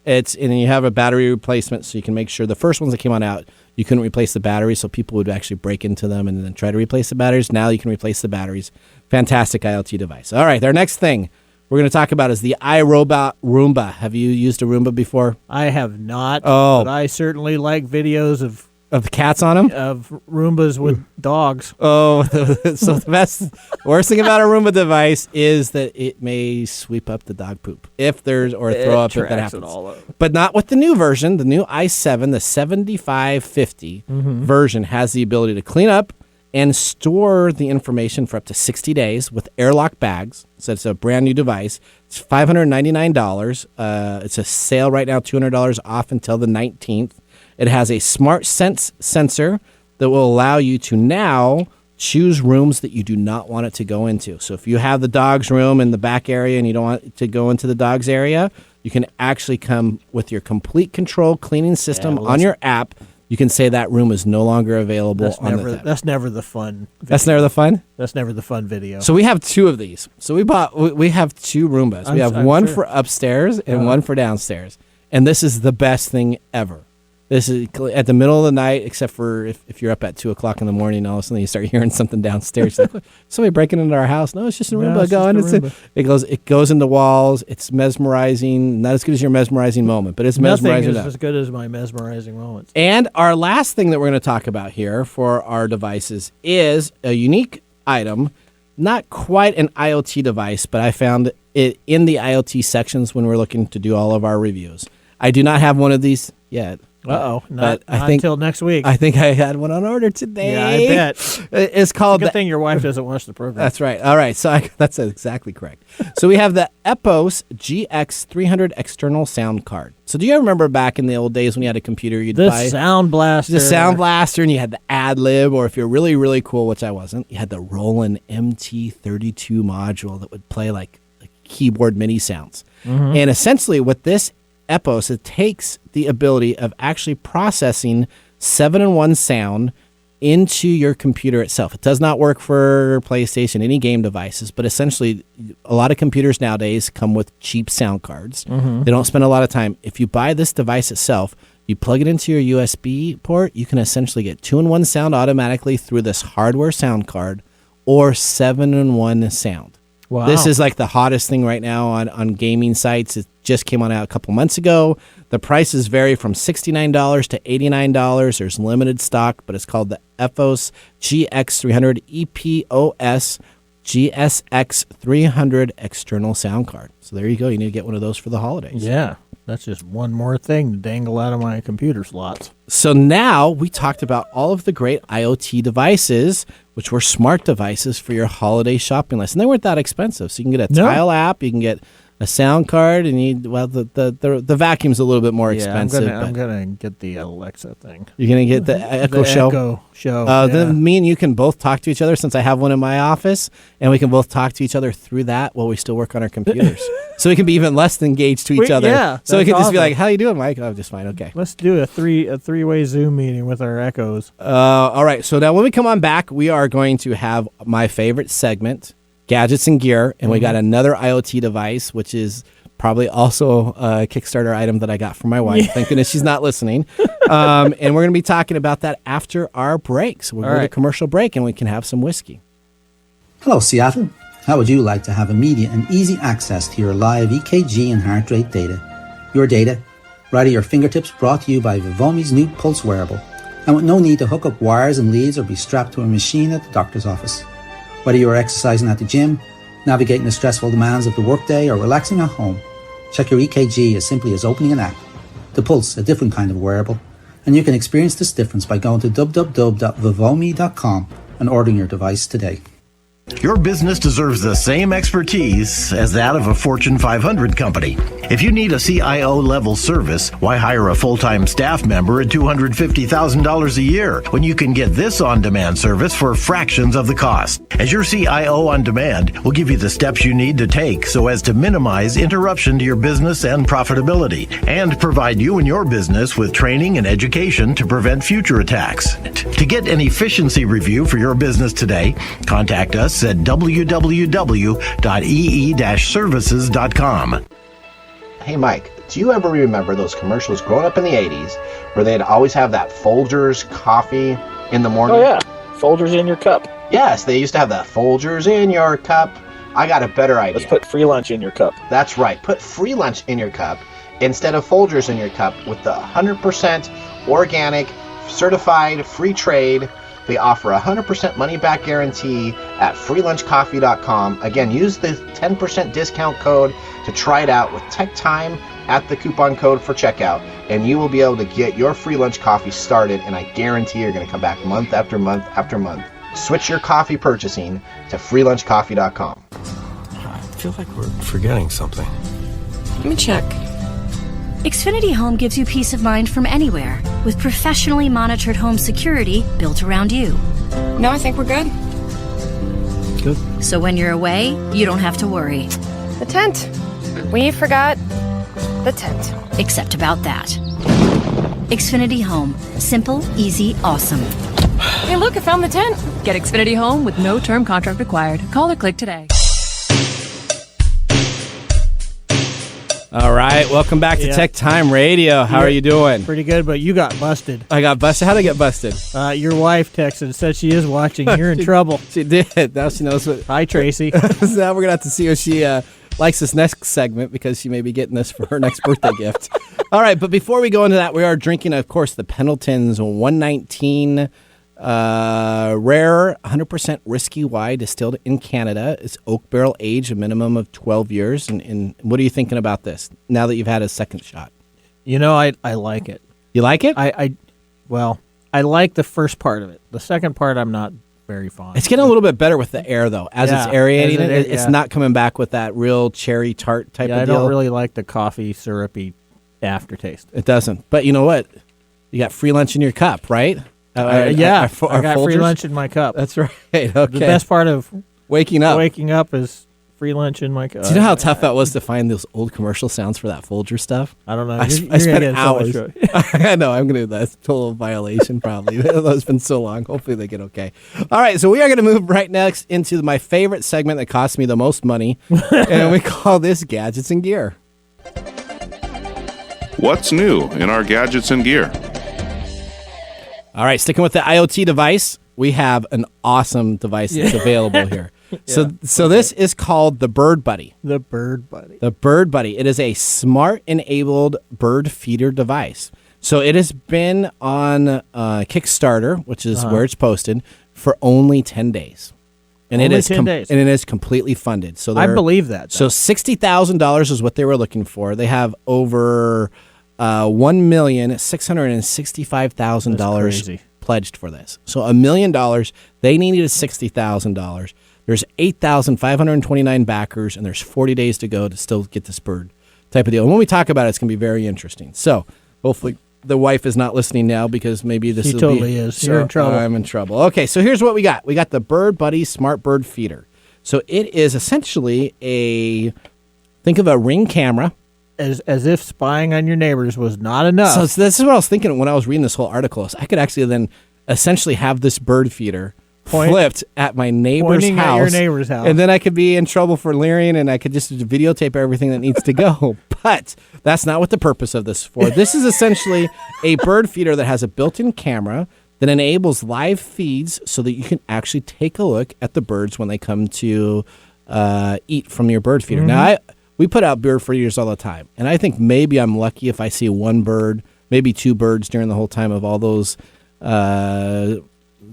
And you have a battery replacement, so you can make sure the first ones that came out, You couldn't replace the batteries, so people would actually break into them and then try to replace the batteries. Now you can replace the batteries. Fantastic IoT device. All right, our next thing we're going to talk about is the iRobot Roomba. Have you used a Roomba before? I have not, Oh. but I certainly like videos of the cats on them? Of Roombas with dogs. Oh, so the worst thing about a Roomba device is that it may sweep up the dog poop if there's, or throw up if that happens. But not with the new version. The new i7, the 7550 version, has the ability to clean up and store the information for up to 60 days with airlock bags. So it's a brand new device. It's $599. It's a sale right now, $200 off until the 19th. It has a smart sense sensor that will allow you to now choose rooms that you do not want it to go into. So if you have the dog's room in the back area and you don't want it to go into the dog's area, you can actually come with your complete control cleaning system on your app. You can say that room is no longer available That's never the fun. That's never the fun? That's never the fun video. So we have two of these. So we have two Roombas. We have one for upstairs and one for downstairs. And this is the best thing ever. This is at the middle of the night, except for if you're up at 2 o'clock in the morning, all of a sudden you start hearing something downstairs. Like, somebody breaking into our house? No, it's just a Roomba going. It goes into walls. It's mesmerizing. Not as good as your mesmerizing moment, but it's mesmerizing. Nothing is as good as my mesmerizing moments. And our last thing that we're going to talk about here for our devices is a unique item, not quite an IoT device, but I found it in the IoT sections when we're looking to do all of our reviews. I do not have one of these yet. Not until next week. I think I had one on order today. Yeah, I bet. It's called. Good thing your wife doesn't watch the program. That's right. All right, so that's exactly correct. So we have the Epos GX300 external sound card. So do you remember back in the old days when you had a computer, you'd buy Sound Blaster, and you had the Ad-Lib, or if you're really, really cool, which I wasn't, you had the Roland MT32 module that would play like keyboard MIDI sounds. And essentially, what this Epos, it takes the ability of actually processing 7-in-1 sound into your computer itself. It does not work for PlayStation, any game devices, but essentially a lot of computers nowadays come with cheap sound cards. They don't spend a lot of time. If you buy this device itself, you plug it into your USB port, you can essentially get 2-in-1 sound automatically through this hardware sound card or 7-in-1 sound. Wow. This is like the hottest thing right now on gaming sites. It just came out a couple months ago. The prices vary from $69 to $89. There's limited stock, but it's called the Epos GX300 EPOS GSX300 external sound card. So there you go. You need to get one of those for the holidays. Yeah. That's just one more thing to dangle out of my computer slots. So now we talked about all of the great IoT devices, which were smart devices for your holiday shopping list. And they weren't that expensive. So you can get a Tile app, you can get a sound card, and the vacuum's a little bit more expensive. I'm gonna get the Alexa thing. You're gonna get the Echo Show. Echo Show. Then me and you can both talk to each other, since I have one in my office, and we can both talk to each other through that while we still work on our computers. So we can be even less engaged to each other. Yeah, so we can just be awesome. like, "How you doing, Mike?" "Oh, just fine." "Okay." Let's do a three-way Zoom meeting with our Echoes. All right. So now when we come on back, we are going to have my favorite segment, Gadgets and Gear, and we got another IoT device, which is probably also a Kickstarter item that I got from my wife. Yeah. Thank goodness she's not listening. And we're going to be talking about that after our break. So we'll go to a commercial break and we can have some whiskey. Hello, Seattle. How would you like to have immediate and easy access to your live EKG and heart rate data? Your data, right at your fingertips, brought to you by Vivomi's new Pulse wearable. And with no need to hook up wires and leads or be strapped to a machine at the doctor's office. Whether you are exercising at the gym, navigating the stressful demands of the workday, or relaxing at home, check your EKG as simply as opening an app. The Pulse, a different kind of wearable, and you can experience this difference by going to www.vivomi.com and ordering your device today. Your business deserves the same expertise as that of a Fortune 500 company. If you need a CIO-level service, why hire a full-time staff member at $250,000 a year when you can get this on-demand service for fractions of the cost? As your CIO on demand, will give you the steps you need to take so as to minimize interruption to your business and profitability, and provide you and your business with training and education to prevent future attacks. To get an efficiency review for your business today, contact us at www.ee-services.com. Hey Mike, Do you ever remember those commercials growing up in the 80s where they'd always have that Folgers coffee in the morning? Oh, yeah. Folgers in your cup. Yes, they used to have that Folgers in your cup. I got a better idea. Let's put free lunch in your cup. That's right. Put free lunch in your cup instead of Folgers in your cup with the 100% organic, certified, free trade. They offer a 100% money-back guarantee at freelunchcoffee.com. Again, use the 10% discount code to try it out with Tech Time at the coupon code for checkout, and you will be able to get your free lunch coffee started, and I guarantee you're going to come back month after month after month. Switch your coffee purchasing to freelunchcoffee.com. I feel like we're forgetting something. Let me check. Xfinity Home gives you peace of mind from anywhere with professionally monitored home security built around you. No, I think we're good. Good. So when you're away, you don't have to worry. The tent. We forgot the tent. Except about that. Xfinity Home. Simple, easy, awesome. Hey, look, I found the tent. Get Xfinity Home with no term contract required. Call or click today. All right, welcome back to Tech Time Radio. How are you doing? Pretty good, but you got busted. I got busted? How'd I get busted? Your wife texted and said she is watching. You're in trouble. She did. Now she knows what. Hi, Tracy. So now we're going to have to see if she likes this next segment because she may be getting this for her next birthday gift. All right, but before we go into that, we are drinking, of course, the Pendleton's 119 rare 100% whiskey rye distilled in Canada. It's oak barrel aged a minimum of 12 years. And what are you thinking about this now that you've had a second shot? You know, I like it. You like it? I like the first part of it. The second part, I'm not very fond. It's getting a little bit better with the air, though. As it's aerating it's yeah. not coming back with that real cherry tart type of deal. I don't really like the coffee syrupy aftertaste. It doesn't. But you know what? You got free lunch in your cup, right? I got free lunch in my cup. That's right. Okay. The best part of waking up is free lunch in my cup. Do you know how tough that was to find those old commercial sounds for that Folger stuff? I don't know. I spent hours. I know. I'm going to do that. It's a total violation, probably. It's been so long. Hopefully they get okay. All right. So we are going to move right next into my favorite segment that costs me the most money. And we call this Gadgets and Gear. What's new in our gadgets and gear? All right, sticking with the IoT device, we have an awesome device that's available here. So this is called the Bird Buddy. The Bird Buddy. The Bird Buddy. It is a smart-enabled bird feeder device. So it has been on Kickstarter, which is where it's posted, for only 10 days. And only it is 10 days. And it is completely funded. So I believe that. So $60,000 is what they were looking for. They have over $1,665,000 pledged for this. So $1 million. They needed $60,000. There's 8,529 backers, and there's 40 days to go to still get this bird type of deal. And when we talk about it, it's going to be very interesting. So hopefully the wife is not listening now because maybe this She totally is. You're in trouble. I'm in trouble. Okay, so here's what we got. We got the Bird Buddy Smart Bird Feeder. So it is essentially think of a Ring camera. As if spying on your neighbors was not enough. So this is what I was thinking when I was reading this whole article. Is I could actually then essentially have this bird feeder flipped at my neighbor's pointing house. at your neighbor's house. And then I could be in trouble for leering, and I could just videotape everything that needs to go. But that's not what the purpose of this is for. This is essentially a bird feeder that has a built-in camera that enables live feeds so that you can actually take a look at the birds when they come to eat from your bird feeder. Now, we put out bird feeders all the time, and I think maybe I'm lucky if I see one bird, maybe two birds during the whole time of all those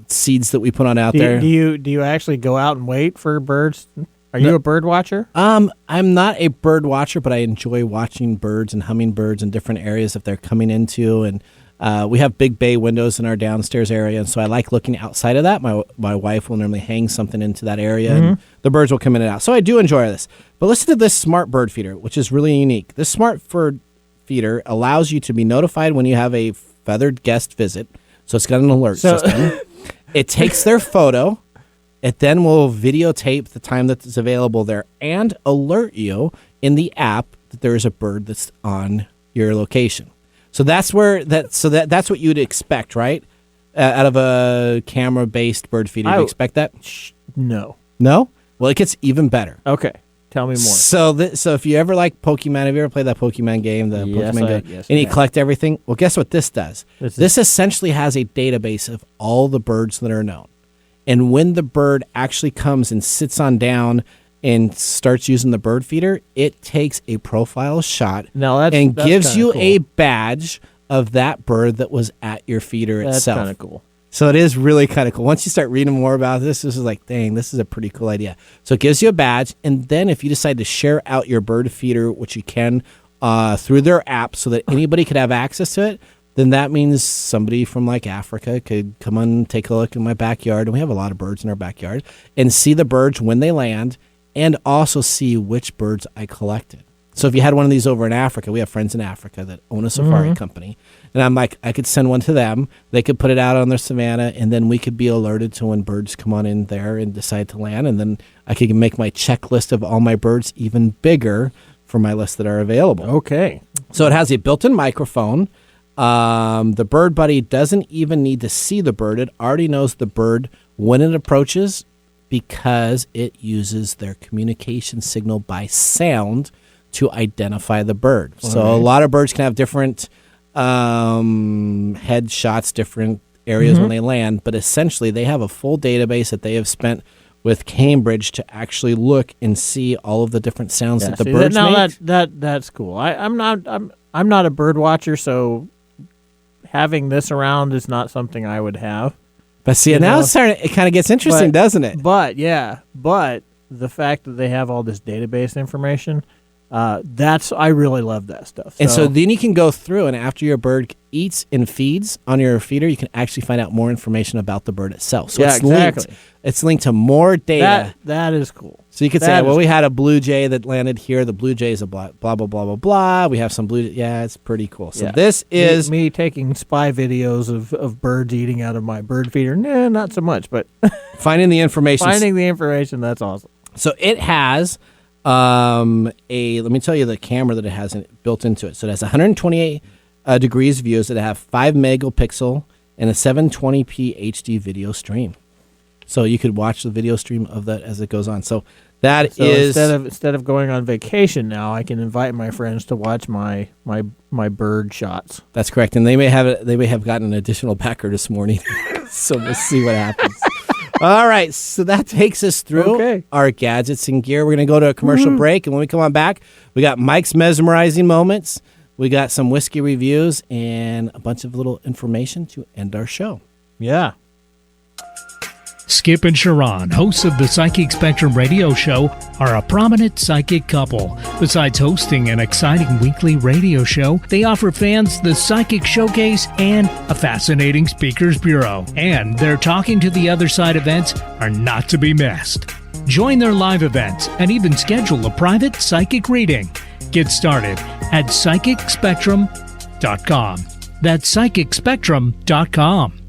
seeds that we put on out there. Do you actually go out and wait for birds? Are you a bird watcher? I'm not a bird watcher, but I enjoy watching birds and hummingbirds in different areas if they're coming into, and we have big bay windows in our downstairs area, and so I like looking outside of that. My wife will normally hang something into that area, and the birds will come in and out. So I do enjoy this. But listen to this smart bird feeder, which is really unique. This smart bird feeder allows you to be notified when you have a feathered guest visit. So it's got an alert system. It takes their photo. It then will videotape the time that it's available there and alert you in the app that there is a bird that's on your location. So that's that's what you'd expect, right? Out of a camera-based bird feeder, you expect that? No. No? Well, it gets even better. Okay. Tell me more. So if you ever like Pokemon, have you ever played that Pokemon game, the Yes, Pokemon Go, yes, and you I have. collect everything? Well, guess what this does? This This essentially has a database of all the birds that are known. And when the bird actually comes and sits on down and starts using the bird feeder, it takes a profile shot and gives kinda you cool. a badge of that bird that was at your feeder That's itself. kind of cool. So it is really kind of cool. Once you start reading more about this is like, dang, this is a pretty cool idea. So it gives you a badge, and then if you decide to share out your bird feeder, which you can through their app so that anybody could have access to it, then that means somebody from like Africa could come on and take a look in my backyard, and we have a lot of birds in our backyard, and see the birds when they land, and also see which birds I collected. So if you had one of these over in Africa, we have friends in Africa that own a safari company. And I'm like, I could send one to them. They could put it out on their savanna, and then we could be alerted to when birds come on in there and decide to land. And then I could make my checklist of all my birds even bigger for my list that are available. Okay. So it has a built-in microphone. The Bird Buddy doesn't even need to see the bird. It already knows the bird when it approaches because it uses their communication signal by sound to identify the bird. So a lot of birds can have different head shots, different areas when they land, but essentially they have a full database that they have spent with Cambridge to actually look and see all of the different sounds that the birds make. That's cool. I'm not a bird watcher, so having this around is not something I would have. But see, now it kind of gets interesting, doesn't it? But the fact that they have all this database information, I really love that stuff. And so then you can go through, and after your bird eats and feeds on your feeder, you can actually find out more information about the bird itself. So Yeah, it's exactly. It's linked to more data. That is cool. So you could say, well, we had a blue jay that landed here. The blue jay is a blah, blah, blah, blah, blah. We have some blue. Yeah, it's pretty cool. So this is me taking spy videos of birds eating out of my bird feeder. Nah, not so much, but finding the information. Finding the information, that's awesome. So it has let me tell you the camera that it has built into it. So it has 128 degrees views that have 5 megapixel and a 720p HD video stream. So you could watch the video stream of that as it goes on. So that is instead of going on vacation now, I can invite my friends to watch my bird shots. That's correct, and they may have gotten an additional backer this morning. So we'll see what happens. All right, so that takes us through our gadgets and gear. We're going to go to a commercial break, and when we come on back, we got Mike's mesmerizing moments. We got some whiskey reviews and a bunch of little information to end our show. Yeah. Skip and Sharon, hosts of the Psychic Spectrum radio show, are a prominent psychic couple. Besides hosting an exciting weekly radio show, they offer fans the Psychic Showcase and a fascinating speakers bureau. And their Talking to the Other Side events are not to be missed. Join their live events and even schedule a private psychic reading. Get started at psychicspectrum.com. That's psychicspectrum.com.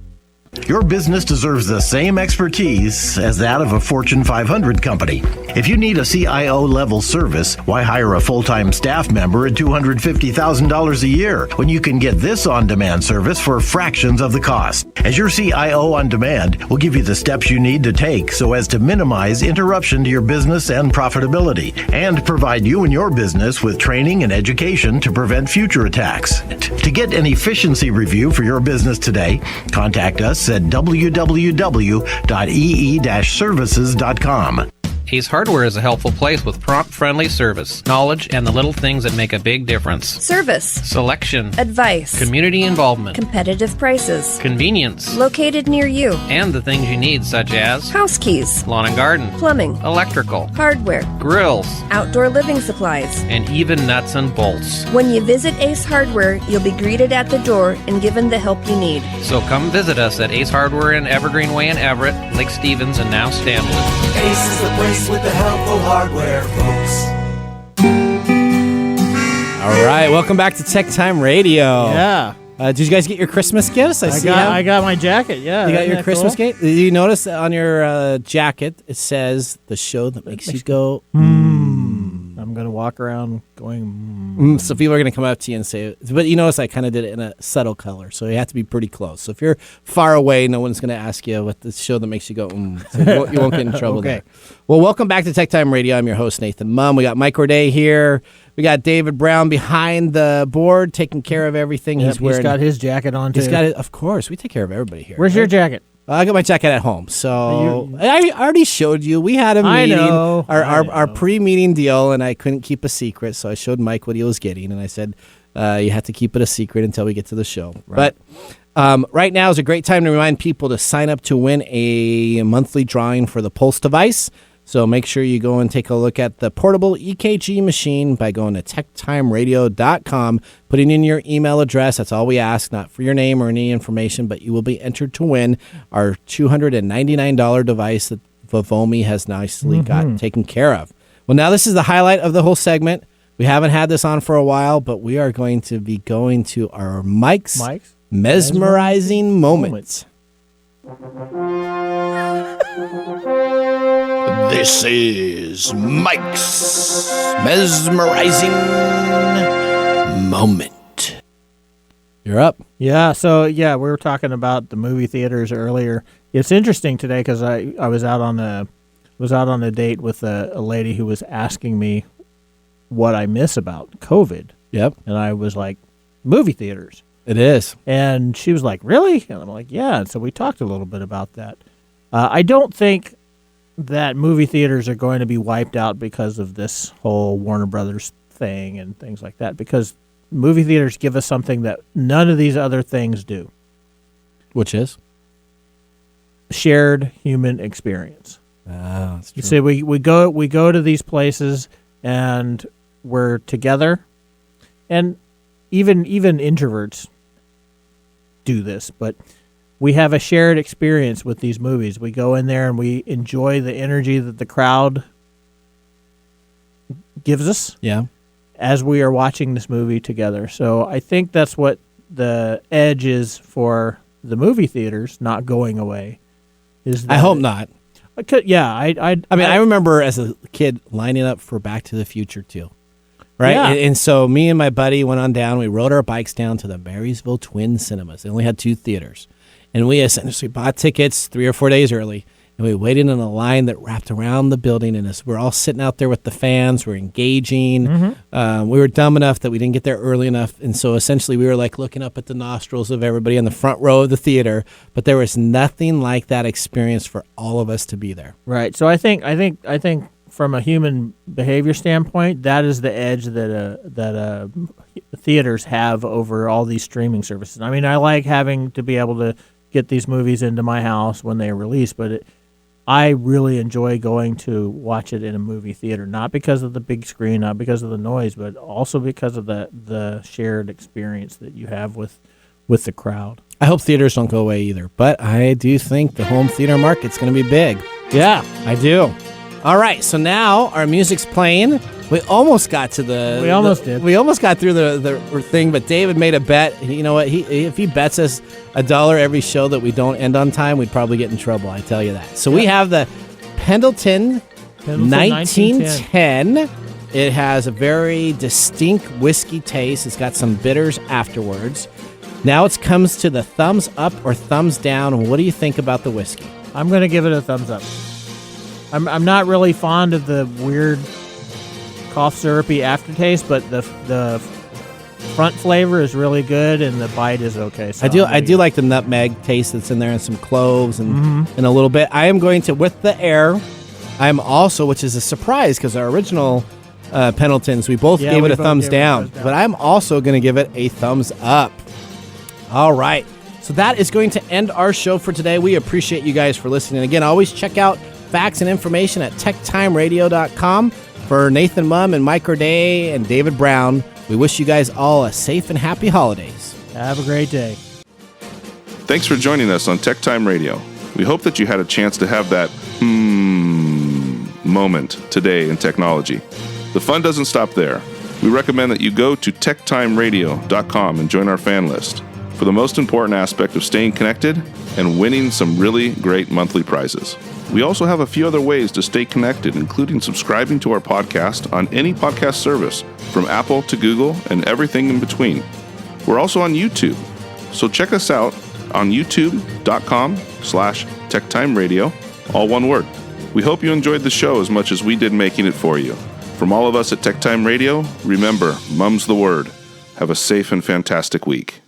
Your business deserves the same expertise as that of a Fortune 500 company. If you need a CIO-level service, why hire a full-time staff member at $250,000 a year when you can get this on-demand service for fractions of the cost? As your CIO on demand, we'll give you the steps you need to take so as to minimize interruption to your business and profitability, and provide you and your business with training and education to prevent future attacks. To get an efficiency review for your business today, contact us at www.ee-services.com. Ace Hardware is a helpful place with prompt, friendly service, knowledge, and the little things that make a big difference. Service. Selection. Advice. Community involvement. Competitive prices. Convenience. Located near you. And the things you need, such as house keys, lawn and garden, plumbing, electrical, hardware, grills, outdoor living supplies, and even nuts and bolts. When you visit Ace Hardware, you'll be greeted at the door and given the help you need. So come visit us at Ace Hardware in Evergreen Way in Everett, Lake Stevens, and now Stanley. Ace is the place with the helpful hardware, folks. All right, welcome back to Tech Time Radio. Yeah. Did you guys get your Christmas gifts? I got my jacket. Yeah. You got your Christmas gift? Did you notice that on your jacket it says the show that makes you go, I'm going to walk around going. So people are going to come up to you and say, but you notice I kind of did it in a subtle color, so you have to be pretty close. So if you're far away, no one's going to ask you what the show that makes you go, So you won't get in trouble Okay. there. Well, welcome back to Tech Time Radio. I'm your host, Nathan Mumm. We got Mike Roday here. We got David Brown behind the board taking care of everything. Yep, He's wearing. he's got his jacket on, too. He's got it. Of course, we take care of everybody here. Where's your jacket? I got my jacket at home. So I already showed you. We had a I meeting, know. our pre-meeting deal, and I couldn't keep a secret. So I showed Mike what he was getting, and I said, you have to keep it a secret until we get to the show. Right. But right now is a great time to remind people to sign up to win a monthly drawing for the Pulse device. So make sure you go and take a look at the portable EKG machine by going to techtimeradio.com, putting in your email address. That's all we ask, not for your name or any information, but you will be entered to win our $299 device that Vovomi has nicely got taken care of. Well, now this is the highlight of the whole segment. We haven't had this on for a while, but we are going to be going to our Mike's mesmerizing moments. This is Mike's mesmerizing moment. You're up. Yeah, so we were talking about the movie theaters earlier. It's interesting today because I was out on a date with a lady who was asking me what I miss about COVID. Yep. And I was like, movie theaters. It is. And she was like, really? And I'm like, yeah. And so we talked a little bit about that. I don't think that movie theaters are going to be wiped out because of this whole Warner Brothers thing and things like that, because movie theaters give us something that none of these other things do. Which is? Shared human experience. That's true. You see, we go to these places and we're together, and even introverts do this, but we have a shared experience with these movies. We go in there and we enjoy the energy that the crowd gives us. Yeah. As we are watching this movie together. So I think that's what the edge is for the movie theaters not going away. I hope not. I remember as a kid lining up for Back to the Future too. Right? Yeah. And so me and my buddy went on down. We rode our bikes down to the Marysville Twin Cinemas. They only had 2 theaters. And we essentially bought tickets 3 or 4 days early. And we waited in a line that wrapped around the building. And we're all sitting out there with the fans. We're engaging. We were dumb enough that we didn't get there early enough. And so essentially we were like looking up at the nostrils of everybody in the front row of the theater. But there was nothing like that experience for all of us to be there. Right. So I think from a human behavior standpoint, that is the edge that theaters have over all these streaming services. I mean, I like having to be able to get these movies into my house when they release, but I really enjoy going to watch it in a movie theater, not because of the big screen, not because of the noise, but also because of the shared experience that you have with the crowd. I hope theaters don't go away either, but I do think the home theater market's going to be big. Yeah, I do. All right, so now our music's playing. We almost got to the... We almost did. We almost got through the thing, but David made a bet. You know what? If he bets us $1 every show that we don't end on time, we'd probably get in trouble, I tell you that. So we have the Pendleton 1910. It has a very distinct whiskey taste. It's got some bitters afterwards. Now it comes to the thumbs up or thumbs down. What do you think about the whiskey? I'm going to give it a thumbs up. I'm not really fond of the weird cough syrupy aftertaste, but the front flavor is really good and the bite is okay. So I do like the nutmeg taste that's in there and some cloves and a little bit. I am going to, with the air, I'm also, which is a surprise because our original Pendletons, we both gave it a thumbs down, but I'm also going to give it a thumbs up. All right. So that is going to end our show for today. We appreciate you guys for listening. Again, always check out facts and information at techtimeradio.com. For Nathan Mumm and Mike Roday and David Brown, we wish you guys all a safe and happy holidays. Have a great day. Thanks for joining us on Tech Time Radio. We hope that you had a chance to have that moment today in technology. The fun doesn't stop there. We recommend that you go to techtimeradio.com and join our fan list. for the most important aspect of staying connected and winning some really great monthly prizes. We also have a few other ways to stay connected, including subscribing to our podcast on any podcast service, from Apple to Google and everything in between. We're also on YouTube, so check us out on youtube.com/TechTimeRadio, all one word. We hope you enjoyed the show as much as we did making it for you. From all of us at Tech Time Radio, remember, mum's the word. Have a safe and fantastic week.